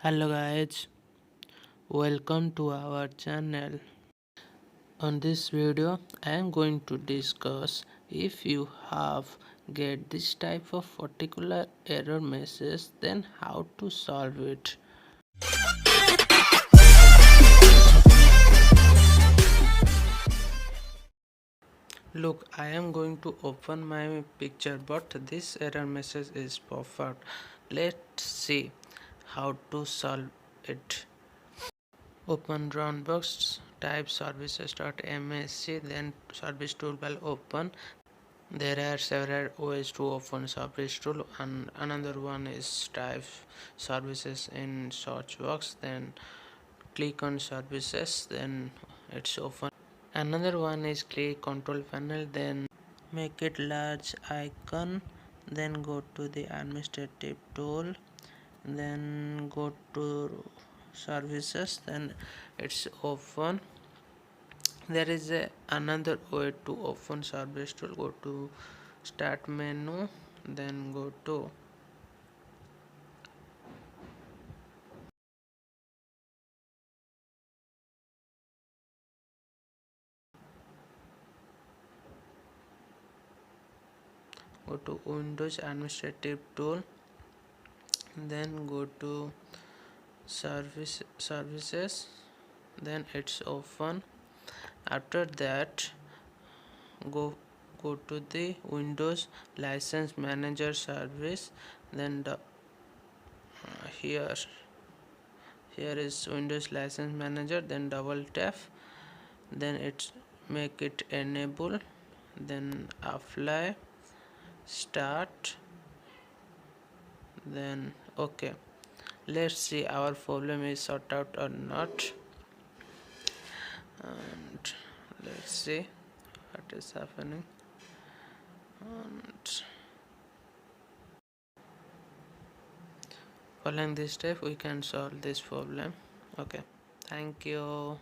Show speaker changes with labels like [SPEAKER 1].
[SPEAKER 1] Hello guys, welcome to our channel. On this video I am going to discuss if you have get this type of particular error message, then how to solve it. Look, I am going to open my picture, but this error message is perfect. Let's see how to solve it. Open Dropbox, type services.msc, then service toolbar open. There are several ways to open service tool, and another one is type services in search box, then click on services, then it's open. Another one is click control panel, then make it large icon, then go to the administrative tool, then go to services, then it's open. There is another way to open service tool. Go to start menu, then go to Windows administrative tool, then go to services, then it's open. After that, go to the Windows license manager service, then here is Windows license manager, then double tap, then it's make it enable, then apply, start, then okay. Let's see our problem is sorted out or not, and let's see what is happening. And following this step we can solve this problem. Okay, thank you.